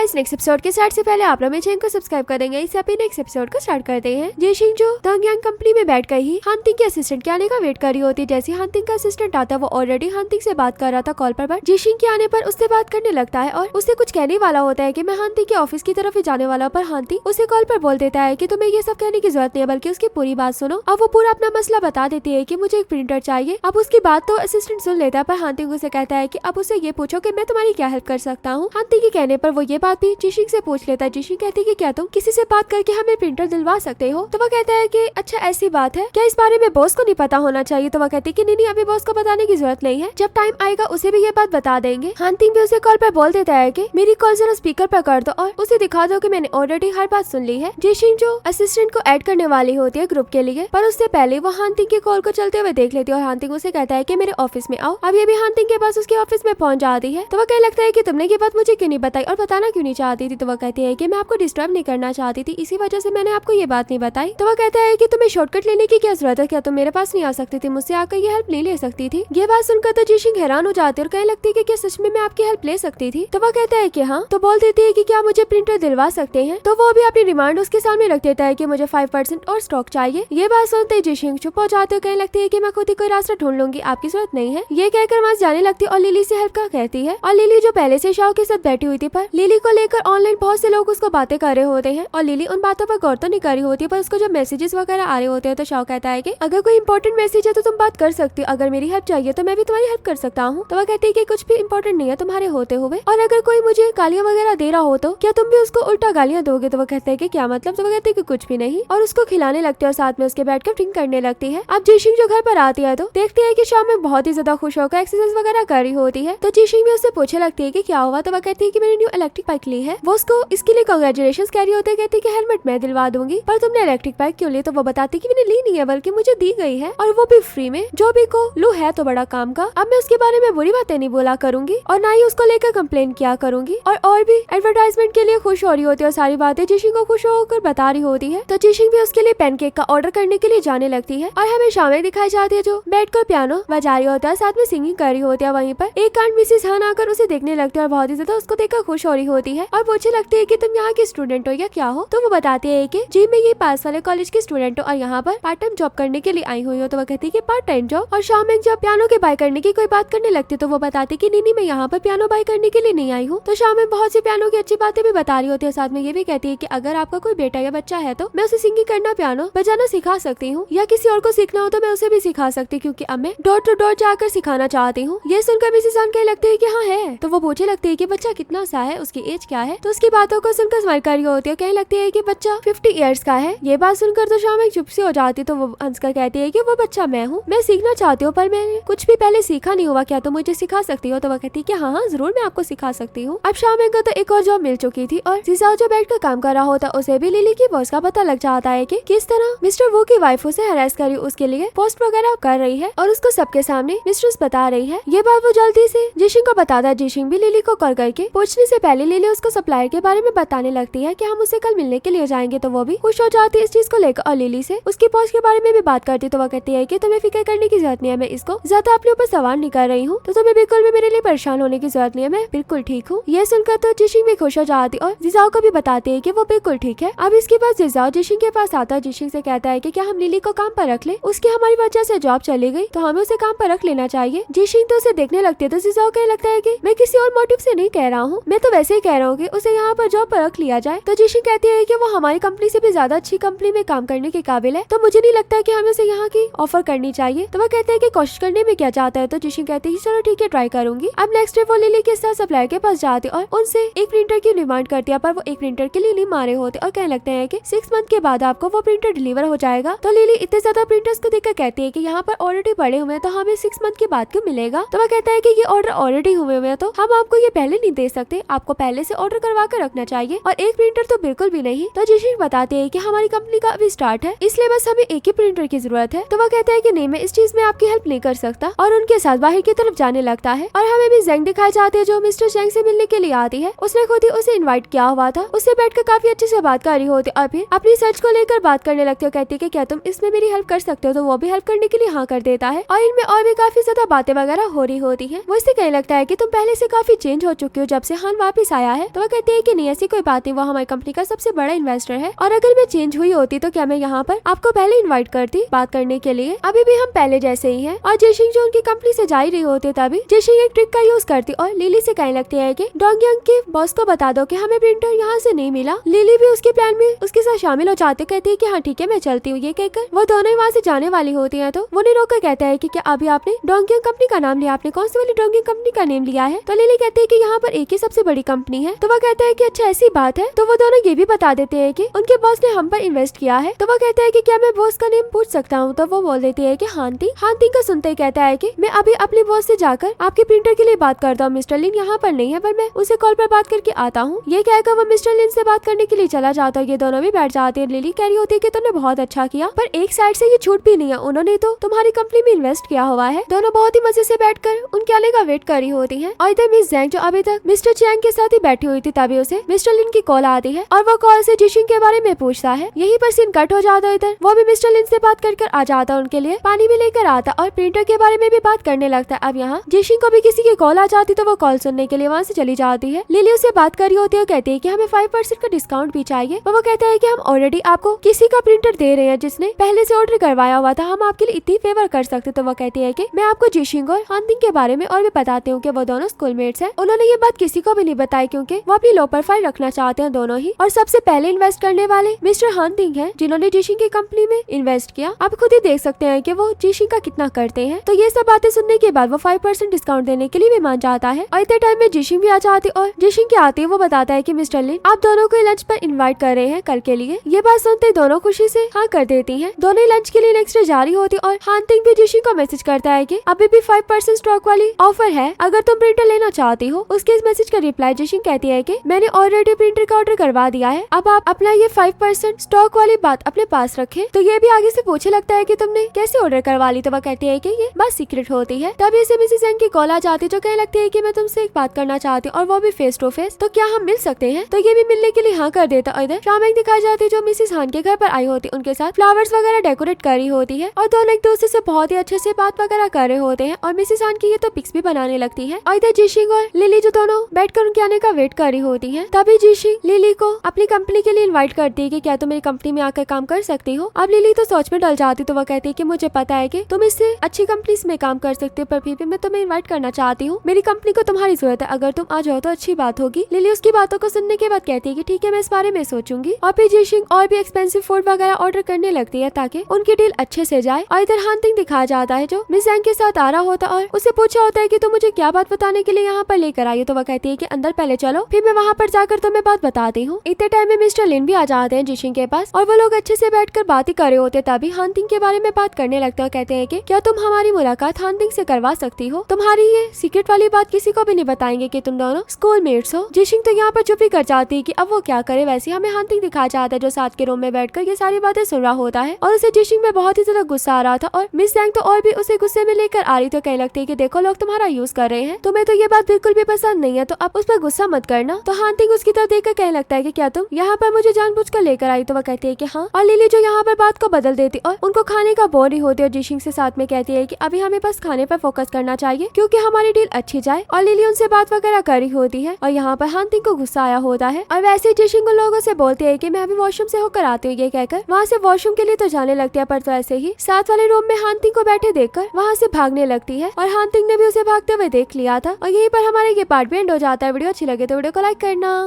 Guys, next episode के start से पहले आप लोग मेरे चैनल को सब्सक्राइब कर देंगे। इससे अभी नेक्स्ट एपिसोड को स्टार्ट करते हैं। जेशिंग जो दंगयांग कंपनी में बैठ कर ही हानतिंग के असिस्टेंट के आने का वेट कर रही होती है। जैसे हानतिंग का असिस्टेंट आता है, वो ऑलरेडी हानतिंग से बात कर रहा था कॉल पर, बट जेशिंग के आने पर उससे बात करने लगता है और उससे कुछ कहने वाला होता है कि मैं हानतिंग के ऑफिस की तरफ ही जाने वाला। पर हानतिंग उसे कॉल पर बोल देता है कि तुम्हें ये सब कहने की जरूरत नहीं है, बल्कि उसकी पूरी बात सुनो। अब वो पूरा अपना मसला बता देती है कि मुझे एक प्रिंटर चाहिए। अब उसकी बात तो असिस्टेंट सुन लेता है, पर हानतिंग उसे कहता है कि अब उसे ये पूछो कि मैं तुम्हारी क्या हेल्प कर सकता हूँ। हानतिंग के कहने पर वो ये बात भी जेशिंग से पूछ लेता है। जेशिंग कहती है कि क्या तुम किसी से बात करके हमें प्रिंटर दिलवा सकते हो? तो वो कहता है कि अच्छा ऐसी बात है क्या, इस बारे में बॉस को नहीं पता होना चाहिए? तो वो कहती है कि नहीं, अभी बॉस को बताने की जरूरत नहीं है, जब टाइम आएगा उसे भी ये बात बता देंगे। हानतिंग भी उसे कॉल पर बोल देता है कि मेरी कॉल जरा स्पीकर पर कर दो और उसे दिखा दो कि मैंने ऑलरेडी हर बात सुन ली है। जेशिंग जो असिस्टेंट को ऐड करने वाली होती है ग्रुप के लिए, पर उससे पहले वो हानतिंग के कॉल को चलते हुए देख लेती है और हानतिंग उसे कहता है कि मेरे ऑफिस में आओ। अब ये भी हानतिंग के पास उसके ऑफिस में पहुंच जाती है। तो वो कहने लगता है कि तुमने ये बात मुझे क्यों नहीं बताई और बताना क्यों नहीं चाहती थी? तो वो कहती है कि मैं आपको डिस्टर्ब नहीं करना चाहती थी, इसी वजह से मैंने आपको ये बात नहीं बताई। तो वो कहता है कि तुम्हें शॉर्टकट लेने की क्या जरूरत है, क्या तुम मेरे पास नहीं आ सकती थी, मुझसे आकर ये हेल्प नहीं ले सकती थी? ये बात सुनकर तो जेशिंग हैरान हो जाती है और कहने लगती है कि क्या सच में मैं आपकी हेल्प ले सकती थी? तो वो कहता है कि हाँ। तो बोल देती है कि क्या मुझे प्रिंटर दिलवा सकते हैं? तो वो भी अपनी डिमांड उसके सामने रख देता है कि मुझे 5% और स्टॉक चाहिए। ये बात सुनते ही जेशिंग चुप हो जाते हो, कहने लगती है कि मैं खुद ही कोई रास्ता ढूंढ लूंगी, आपकी जरूरत नहीं है। ये कहकर वहां जाने लगती है और लिली से हेल्प का कहती है। और लिली जो पहले से शाओ के साथ बैठी हुई थी, पर लिली को लेकर ऑनलाइन बहुत से लोग उसको बातें कर रहे होते हैं और लिली उन बातों पर गौर तो नहीं कर रही होती है, पर उसको जब मैसेजेस वगैरह आ रहे होते हैं तो शाओ कहता है कि अगर कोई इंपॉर्टेंट मैसेज है तो तुम बात कर सकती हो, अगर मेरी हेल्प चाहिए तो मैं भी तुम्हारी हेल्प कर सकता हूँ। तो वह कहती है कि कुछ भी इंपॉर्टेंट नहीं है तुम्हारे होते हुए, और अगर कोई मुझे गालियां वगैरह दे रहा हो तो क्या तुम भी उसको उल्टा गालियां दोगे? तो वो कहते हैं कि क्या मतलब? तो वो कहते हैं कि कुछ भी नहीं, और उसको खिलाने लगते हैं और साथ में उसके बैठकर ड्रिंक करने लगती है। अब जेशिंग जो घर पर आती है तो देखती है कि शाम में बहुत ही ज्यादा खुश होकर एक्सरसाइज वगैरह कर रही होती है। तो जेशिंग भी उससे पूछने लगती है कि क्या हुआ? तो वो कहती है कि मैंने न्यू इलेक्ट्रिक बाइक ली है। वो उसको इसके लिए कांग्रेचुलेशंस कह रही होती है, कहती है कि हेलमेट मैं दिलवा दूंगी, पर तुमने इलेक्ट्रिक बाइक क्यों ली? तो वो बताती है कि मैंने ली नहीं है, बल्कि मुझे दी गई है, और वो भी फ्री में। जो भी को लू है तो बड़ा काम का। अब मैं उसके बारे में बुरी बातें नहीं बोला करूंगी और ना ही उसको लेकर कंप्लेन किया करूंगी। और भी एडवर्टाइजमेंट के लिए खुश हो रही होती है और सारी बातें जेशिंग को खुश होकर बता रही होती है। तो जेशिंग भी उसके लिए पैनकेक का ऑर्डर करने के लिए जाने लगती है और हमें शामें दिखाई जाती है जो बैठकर पियानो बजा रही होता है, साथ में सिंगिंग कर रही होती है। वहीं पर एक कांड मिसेस हान आकर उसे देखने लगती है और बहुत ही ज्यादा उसको देखकर खुश हो रही होती है और पूछने लगती है कि तुम यहाँ की स्टूडेंट हो या क्या हो? तो वो बताती है कि जी मैं ये पास वाले कॉलेज की स्टूडेंट हूँ और यहाँ पर पार्ट टाइम जॉब करने के लिए आई हुई हूँ। तो वो कहती है कि पार्ट टाइम जॉब? और शाम में जब पियानो के बाय करने की कोई बात करने लगती है तो वो बताती है कि नहीं मैं यहाँ पर पियानो बाय करने के लिए नहीं आई हूँ। तो शाम में बहुत सी पियानो की अच्छी बातें भी बता रही होती है, साथ में ये भी कहती है कि अगर आपका कोई बेटा या बच्चा है तो मैं उसे सिंगिंग करना, पियानो बजाना सिखा सकती हूँ, या किसी और को सीखना हो तो मैं उसे भी सिखा सकती हूँ, क्योंकि अब मैं डोर टू डोर जाकर सिखाना चाहती हूँ। ये सुनकर मिसेस हान कहने लगती है कि हाँ है। तो वो पूछने लगती है कि बच्चा कितना सा है, उसकी एज क्या है? तो उसकी बातों को सुनकर स्माइल कर रही होती है, कहने लगती है कि बच्चा 50 इयर्स का है। ये बात सुनकर तो शाम एक चुप सी हो जाती, तो वो हंसकर कहती है कि वो बच्चा मैं हूँ, मैं सीखना चाहती हूँ, पर मैंने कुछ भी पहले सीखा नहीं हुआ, क्या तुम मुझे सिखा सकती हो? तो वो कहती है कि हाँ जरूर मैं आपको सिखा सकती हूँ। अब शाम को तो एक और जॉब मिल चुकी थी और जिसाओ जो बैठकर काम कर रहा होता उसे भी लिली की बॉस का पता लग जाता है कि किस तरह मिस्टर वो की वाइफ उसे हरास करी, उसके लिए पोस्ट वगैरह कर रही है और उसको सबके सामने मिस्ट्रेस बता रही है। ये बात वो जल्दी से जेशिंग को बताता है। जेशिंग भी लिली को कॉल करके पूछने से पहले लिली उसको सप्लायर के बारे में बताने लगती है कि हम उसे कल मिलने के लिए जाएंगे। तो वो भी खुश हो जाती है इस चीज को लेकर और लिली से उसकी पोस्ट के बारे में भी बात करती। तो वो कहती है कि तुम्हें फिक्र करने की जरूरत नहीं है, मैं इसको ज्यादा अपने ऊपर सवार नहीं कर रही हूँ, तो तुम्हें बिल्कुल भी मेरे लिए परेशान होने की जरूरत नहीं है, मैं बिल्कुल ठीक हूँ। ये सुनकर तो जेशिंग भी खुश हो जाती और जिसाओ को भी बताती है कि वो बिल्कुल ठीक है। अब इसके बाद जिसाओ जेशिंग के पास आता है, जेशिंग से कहता है कि क्या हम लिली को काम पर रख ले, उसकी हमारी वजह से जॉब चली गई तो हमें उसे काम पर रख लेना चाहिए। जेशिंग तो उसे देखने लगती है, तो जिसाओ कहने लगता है कि मैं किसी और मोटिव से नहीं कह रहा हूँ, मैं तो वैसे ही कह रहा हूँ कि उसे यहाँ पर जॉब पर रख लिया जाए। तो जेशिंग कहती है कि वो हमारी कंपनी से भी ज्यादा अच्छी कंपनी में काम करने के काबिल है, तो मुझे नहीं लगता कि हमें उसे यहाँ की ऑफर करनी चाहिए। तो वो कहते हैं कि कोशिश करने में क्या चाहता है? तो जेशिंग कहती है चलो ठीक है ट्राई करूंगी। अब नेक्स्ट डे वो लिली के साथ सप्लायर के पास जाती और उनसे एक प्रिंटर की डिमांड करती है, पर वो एक प्रिंटर के लिए नहीं मारे होते और कहने लगते हैं कि 6 मंथ के बाद आपको वो प्रिंटर डिलीवर हो जाएगा। तो लिली इतने ज्यादा प्रिंटर्स को देखकर कहती है कि यहाँ पर ऑलरेडी पड़े हुए हैं, तो हमें 6 मंथ के बाद क्यों मिलेगा? तो वो कहता है कि ये ऑर्डर ऑलरेडी हुए हैं तो हम आपको ये पहले नहीं दे सकते, आपको पहले से ऑर्डर करवा कर रखना चाहिए, और एक प्रिंटर तो बिल्कुल भी नहीं। तो जेशिंग बताते हैं कि हमारी कंपनी का अभी स्टार्ट है, इसलिए बस हमें एक ही प्रिंटर की जरूरत है। तो वो कहता है कि नहीं मैं इस चीज में आपकी हेल्प नहीं कर सकता, और उनके साथ बाहर की तरफ जाने लगता है। और हमें भी जेंग दिखाई जाती है जो मिस्टर जेंग से मिलने के लिए आती है। उसने खुद ही उसे इन्वाइट किया हुआ था, उससे बैठकर काफी अच्छे से बात कर रही होती और फिर अपनी सर्च को लेकर बात करने लगती है। कहती है कि क्या तुम इसमें मेरी हेल्प कर सकते हो? तो वो भी हेल्प करने के लिए हाँ कर देता है और इनमें और भी काफी ज्यादा बातें वगैरह हो रही होती है। वो इससे कहने लगता है कि तुम पहले से काफी चेंज हो चुकी हो जब से हान वापस आया आया है। तो वो कहती है कि नहीं ऐसी कोई बात नहीं, वो हमारी कंपनी का सबसे बड़ा इन्वेस्टर है और अगर मैं चेंज हुई होती तो क्या मैं यहाँ पर आपको पहले इन्वाइट करती बात करने के लिए। अभी भी हम पहले जैसे ही हैं। और जेशिंग जो उनकी कंपनी से जा ही रही होती तभी जेशिंग एक ट्रिक का यूज करती और लिली से कहने लगती है कि डोंगयांग के बॉस को बता दो कि हमें प्रिंटर यहाँ से नहीं मिला। लिली भी उसके प्लान में उसके साथ शामिल हो जाती, कहती है कि हाँ ठीक है मैं चलती हूँ। ये कहकर वो दोनों ही वहाँ से जाने वाली होती है तो वो रोकर कहता है कि क्या अभी आपने डोंगयांग कंपनी का नाम लिया, आपने कौन सी वाली डोंगयांग कंपनी का नेम लिया है। तो लिली कहती है कि यहाँ पर एक ही सबसे बड़ी कंपनी है। तो वो कहता है कि अच्छा ऐसी बात है। तो वो दोनों ये भी बता देते हैं कि उनके बॉस ने हम पर इन्वेस्ट किया है। तो वो कहता है कि क्या मैं बॉस का नेम पूछ सकता हूँ। तो वो बोल देती है कि हांतिंग। हांतिंग को सुनते ही कहता है कि मैं अभी अपने बॉस से जाकर आपके प्रिंटर के लिए बात करता हूँ। मिस्टर लिन यहाँ पर नहीं है पर मैं उसे कॉल पर बात करके आता हूँ। ये कहकर वो मिस्टर लिन से बात करने के लिए चला जाता है। ये दोनों भी बैठ जाते हैं। लिली कह रही होती है कि तुमने बहुत अच्छा किया पर एक साइड से ये छूट भी नहीं है, उन्होंने तो तुम्हारी कंपनी में इन्वेस्ट किया हुआ है। दोनों बहुत ही मजे से बैठकर उनके आने का वेट कर रही होती है। और इधर मिस जैंग जो अभी तक मिस्टर चैंग के साथ ही बैठी हुई थी तभी उसे मिस्टर लिन की कॉल आती है और वो कॉल से जिशिंग के बारे में पूछता है। यहीं पर सीन कट हो जाता है। इधर वो भी मिस्टर लिन से बात कर आ जाता है, उनके लिए पानी भी लेकर आता और प्रिंटर के बारे में भी बात करने लगता है। अब यहाँ जिशिंग को भी किसी की कॉल आ जाती तो वो कॉल सुनने के लिए वहाँ से चली जाती है। लिली उससे बात कर रही होती है, कहती है कि हमें 5% का डिस्काउंट भी चाहिए। वो कहता है कि हम ऑलरेडी आपको किसी का प्रिंटर दे रहे हैं जिसने पहले से ऑर्डर करवाया हुआ था, हम आपके लिए इतनी फेवर कर सकते। तो वो कहती है कि मैं आपको जिशिंग और हांतिंग के बारे में और भी बताती हूँ कि वो दोनों स्कूलमेट्स हैं। उन्होंने ये बात किसी को भी नहीं बताई क्योंकि वो अपनी लो प्रोफाइल रखना चाहते हैं दोनों ही। और सबसे पहले इन्वेस्ट करने वाले मिस्टर हांतिंग हैं जिन्होंने जिशिंग की कंपनी में इन्वेस्ट किया। आप खुद ही देख सकते हैं कि वो जिशिंग का कितना करते हैं। तो ये सब बातें सुनने के बाद वो 5% डिस्काउंट देने के लिए भी मान जाता है। और इतने टाइम में जिशिंग भी आ जाती और जिशिंग के आते वो बताता है कि मिस्टर लिन आप दोनों को लंच पर इन्वाइट कर रहे हैं कल के लिए। ये बात सुनते दोनों खुशी से हाँ कर देती हैं। दोनों ही लंच के लिए नेक्स्ट डे जारी होती और हांतिंग भी जिशिंग को मैसेज करता है कि अभी भी 5% स्टॉक वाली ऑफर है, अगर तुम प्रिंटर लेना चाहती हो। उसके इस मैसेज का रिप्लाई जिशिंग कहती है कि मैंने ऑलरेडी प्रिंटर का ऑर्डर करवा दिया है, अब आप अपना ये 5% स्टॉक वाली बात अपने पास रखें। तो ये भी आगे से पूछे लगता है कि तुमने कैसे ऑर्डर करवा ली। तो वह कहती है कि ये बात सीक्रेट होती है। तभी से मिसेस जैंग की कॉल आ जाती जो कहने लगती है कि मैं तुमसे एक बात करना चाहती हूँ और वो भी फेस टू फेस, तो क्या हम मिल सकते हैं। तो ये भी मिलने के लिए हाँ कर देता। और इधर शाम दिखाई जाती है जो मिसेस हान के घर पर आई होती, उनके साथ फ्लावर्स वगैरह डेकोरेट करी होती है और दोनों एक दूसरे से बहुत ही अच्छे से बात वगैरह कर रहे होते हैं और मिसेस हान की ये तो पिक्स भी बनाने लगती है। और इधर जिशिंग और लिली जो दोनों बैठकर उनके आने का वेट कर रही होती है। तभी जिशिंग लिली को अपनी कंपनी के लिए इन्वाइट करती है कि क्या तुम मेरी कंपनी में आकर काम कर सकती हो। अब लिली तो सोच में डल जाती तो वह कहती है कि मुझे पता है कि तुम इससे अच्छी कंपनीज में काम कर सकते हो पर फिर भी मैं तुम्हें इन्वाइट करना चाहती हूँ, मेरी कंपनी को तुम्हारी जरूरत है, अगर तुम आ जाओ तो अच्छी बात होगी। लिली उसकी बातों को सुनने के बाद कहती है कि ठीक है मैं इस बारे में सोचूंगी। और फिर जिशिंग और भी एक्सपेंसिव फूड वगैरह ऑर्डर करने लगती है ताकि उनकी डील अच्छे से जाए। और इधर हांतिंग दिखाया जाता है जो मिस जैंग के साथ आ रहा होता और उसे पूछा होता है कि तुम मुझे क्या बात बताने के लिए यहाँ पर लेकर आई हो। तो वह कहती है कि अंदर पहले चलो फिर मैं वहाँ पर जाकर तुम्हें बात बताती हूँ। इतने टाइम में मिस्टर लिन भी आ जाते हैं जिशिंग के पास और वो लोग अच्छे से बैठकर बात ही कर रहे होते तभी हांतिंग के बारे में बात करने लगते हैं। कहते हैं कि क्या तुम हमारी मुलाकात हांतिंग से करवा सकती हो, तुम्हारी ये सीक्रेट वाली बात किसी को भी नहीं बताएंगे कि तुम दोनों स्कूल मेट्स हो। जिशिंग तो यहाँ पर चुप ही कर जाती है कि अब वो क्या करे। वैसे हमें हांतिंग दिखाया जाता है जो साथ के रूम में बैठकर ये सारी बातें सुन रहा होता है और उसे जिशिंग में बहुत ही ज्यादा गुस्सा आ रहा था और मिस जैंग तो और भी उसे गुस्से में लेकर आ रही तो कहने लगती है कि देखो लोग तुम्हारा यूज कर रहे हैं, तुम्हें तो ये बात बिल्कुल भी पसंद नहीं है तो अब उस पर गुस्सा मत करना। तो हांतिंग उसकी तरफ देखकर कहने लगता है कि क्या तुम यहाँ पर मुझे जानबूझकर लेकर आई। तो वह कहती है कि हाँ। और लिली जो यहाँ पर बात को बदल देती और उनको खाने का बोर ही होती और जिशिंग से साथ में कहती है कि अभी हमें बस खाने पर फोकस करना चाहिए क्योंकि हमारी डील अच्छी जाए। और लिली उनसे बात वगैरह करी होती है और यहाँ पर हांतिंग को गुस्सा आया होता है और वैसे जिशिंग उन लोगों से बोलती है कि मैं अभी वॉशरूम से होकर आती हूँ। ये कहकर वहाँ से वॉशरूम के लिए तो जाने लगती है पर तो ऐसे ही साथ वाले रूम में हांतिंग को बैठे देखकर वहाँ से भागने लगती है और हांतिंग ने भी उसे भागते हुए देख लिया था। और यहीं पर हमारा ये पार्ट भी एंड हो जाता है। वीडियो अच्छी लगे तो वीडियो को लाइक करना।